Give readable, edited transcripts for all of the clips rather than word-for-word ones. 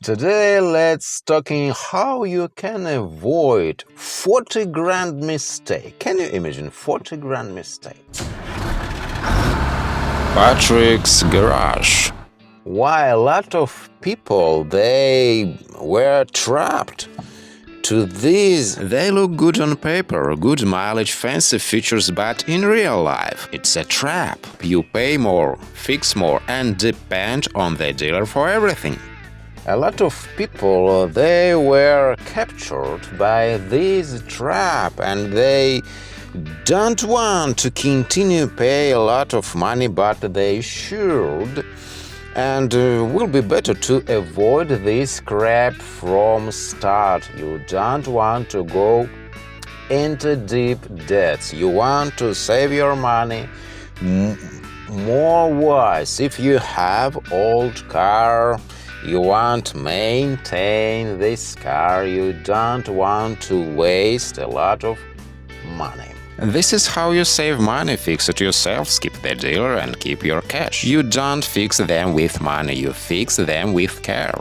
Today let's talking how you can avoid 40 grand mistake. Can you imagine 40 grand mistake? Patrick's garage. Why a lot of people they were trapped to these. They look good on paper, good mileage, fancy features, but in real life, it's a trap. You pay more, fix more, and depend on the dealer for everything. A lot of people they were captured by this trap and they don't want to continue pay a lot of money, but they should. And will be better to avoid this crap from start. You don't want to go into deep debts. You want to save your money more wise. If you have old car, you want to maintain this car. You don't want to waste a lot of money. This is how you save money. Fix it yourself, skip the dealer and keep your cash. You don't fix them with money, you fix them with care.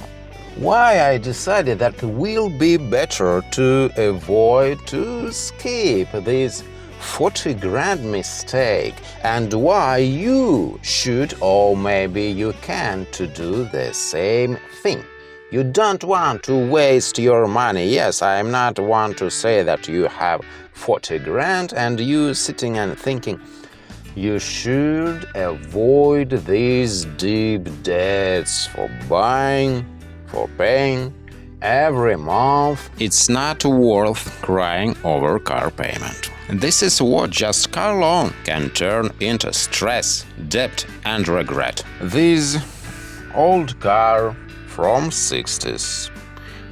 Why I decided that will be better to avoid to skip this 40 grand mistake, and why you should or maybe you can to do the same thing. You don't want to waste your money. Yes, I am not want to say that you have 40 grand and you sitting and thinking you should avoid these deep debts for buying, for paying every month. It's not worth crying over car payment. This is what just car loan can turn into stress, debt and regret. This old car from 60s.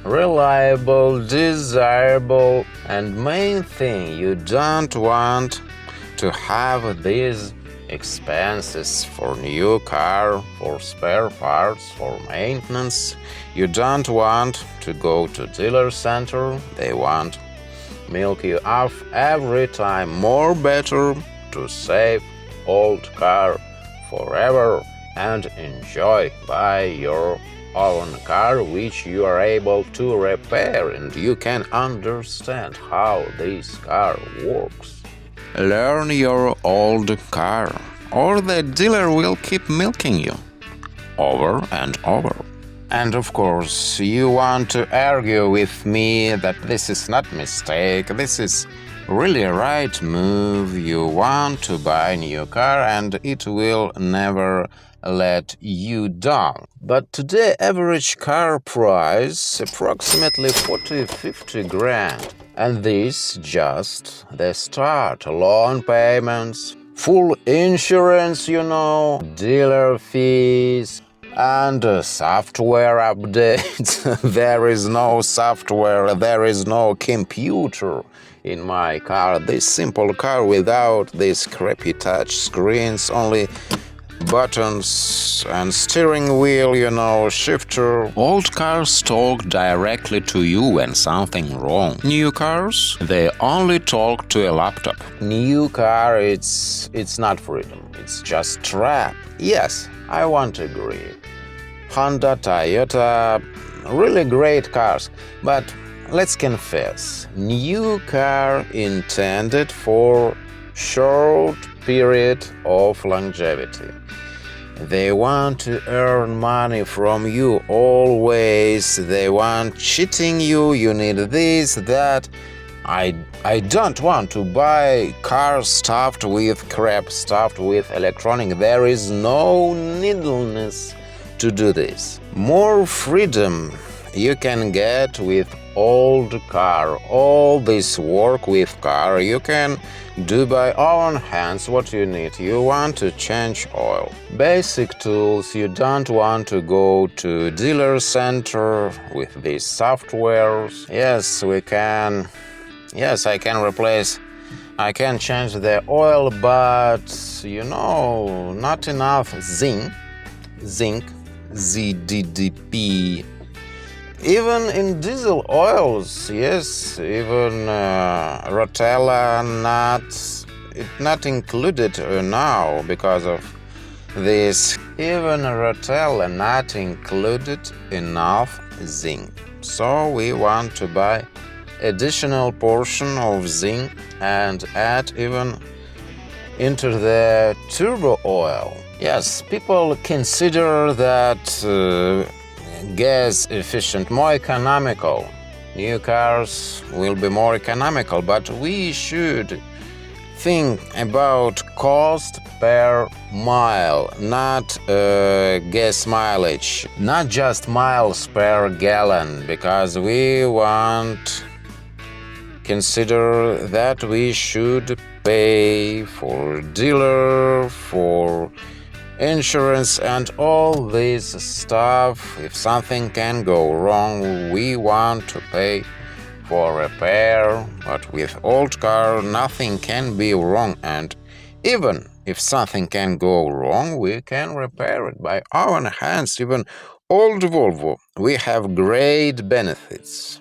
Reliable, desirable, and main thing, you don't want to have these expenses for new car, for spare parts, for maintenance. You don't want to go to dealer center. They want milk you off every time. More better to save old car forever and enjoy buy your own car which you are able to repair and you can understand how this car works. Learn your old car, or the dealer will keep milking you over and over. And of course, you want to argue with me that this is not mistake, this is really a right move. You want to buy a new car and it will never let you down. But today average car price approximately 40-50 grand. And this just the start. Loan payments, full insurance, dealer fees, and software updates. There is no software, there is no computer in my car. This simple car without these crappy touch screens, only buttons and steering wheel, shifter. Old cars talk directly to you when something wrong. New cars, they only talk to a laptop. New car, it's not freedom, it's just trap. Yes, I want to agree. Honda, Toyota, really great cars, but let's confess, new car intended for short period of longevity. They want to earn money from you always. They want cheating you. You need this, that. I don't want to buy cars stuffed with crap, stuffed with electronic. There is no neediness to do this. More freedom you can get with old car. All this work with car you can do by own hands. What you need, you want to change oil, basic tools. You don't want to go to dealer center with these softwares. I can change the oil, but not enough zinc, ZDDP. Even in diesel oils, yes, even Rotella not included now because of This even retail not included enough zinc. So we want to buy additional portion of zinc and add even into the turbo oil. Yes, people consider that gas efficient more economical. New cars will be more economical, but we should think about cost per mile, not gas mileage, not just miles per gallon, because we want consider that we should pay for dealer, for insurance and all this stuff. If something can go wrong, we want to pay for repair, but with old car nothing can be wrong, and even if something can go wrong, we can repair it by our hands. Even old Volvo, we have great benefits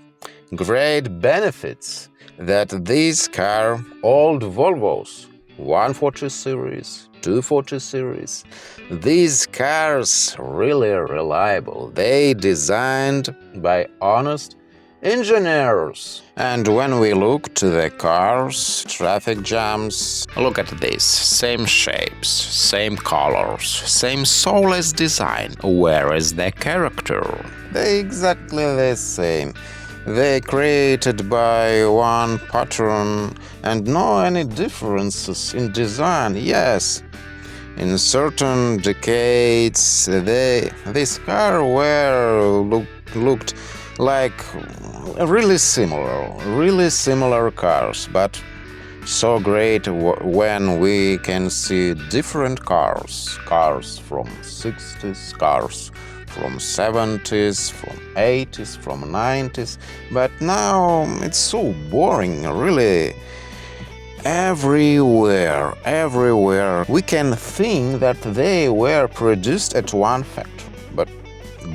that this car, old Volvos, 140 series, 240 series, these cars really reliable. They designed by honest engineers. And when we look to the cars, traffic jams, Look at this, same shapes, same colors, same soulless design. Where is the character? they exactly the same. They created by one pattern and no any differences in design. Yes, in certain decades, this car looked like really similar cars, but so great when we can see different cars from 60s, cars from 70s, from 80s, from 90s, but now it's so boring, really. Everywhere we can think that they were produced at one factory, but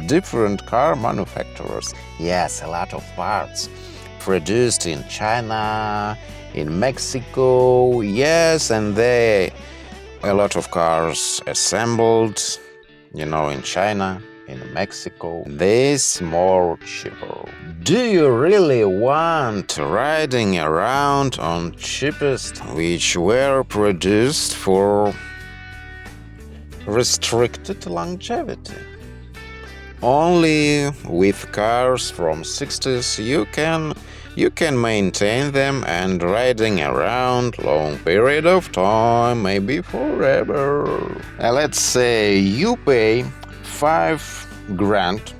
different car manufacturers. Yes, a lot of parts produced in China, in Mexico, yes, and a lot of cars assembled, in China, in Mexico. This more cheaper. Do you really want riding around on cheapest which were produced for restricted longevity? Only with cars from 60s you can maintain them and riding around long period of time, maybe forever. Let's say you pay 5 grand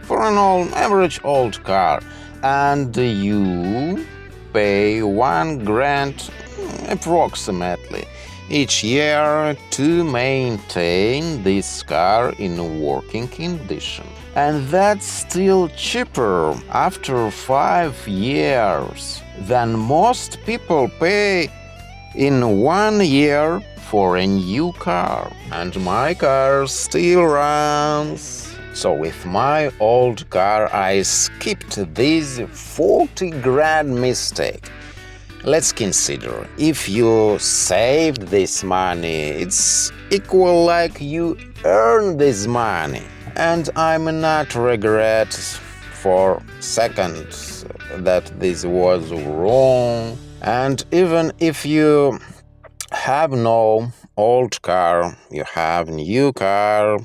for an average old car, and you pay 1 grand approximately each year to maintain this car in working condition. And that's still cheaper after 5 years than most people pay in 1 year for a new car. And my car still runs. So with my old car I skipped this 40 grand mistake. Let's consider, if you saved this money, it's equal like you earned this money. And I'm not regret for seconds that this was wrong. And even if you have no old car, you have new car,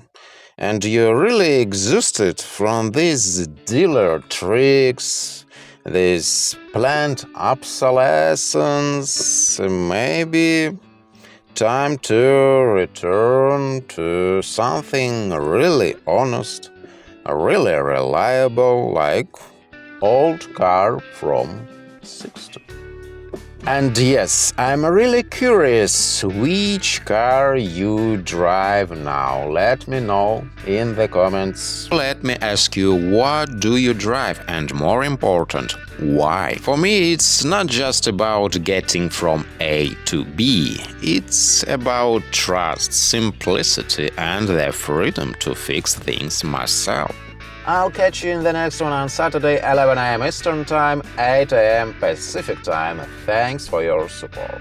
and you really existed from these dealer tricks, this planned obsolescence, maybe time to return to something really honest, really reliable, like old car from 60. And yes, I'm really curious which car you drive now. Let me know in the comments. Let me ask you, what do you drive? And more important, why? For me, it's not just about getting from A to B. It's about trust, simplicity, and the freedom to fix things myself. I'll catch you in the next one on Saturday, 11 a.m. Eastern Time, 8 a.m. Pacific Time. Thanks for your support.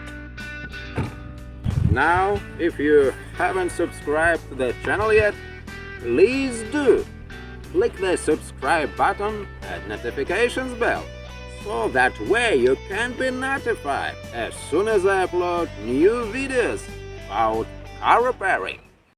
Now, if you haven't subscribed to the channel yet, please do. Click the subscribe button and notifications bell, so that way you can be notified as soon as I upload new videos about car repairing.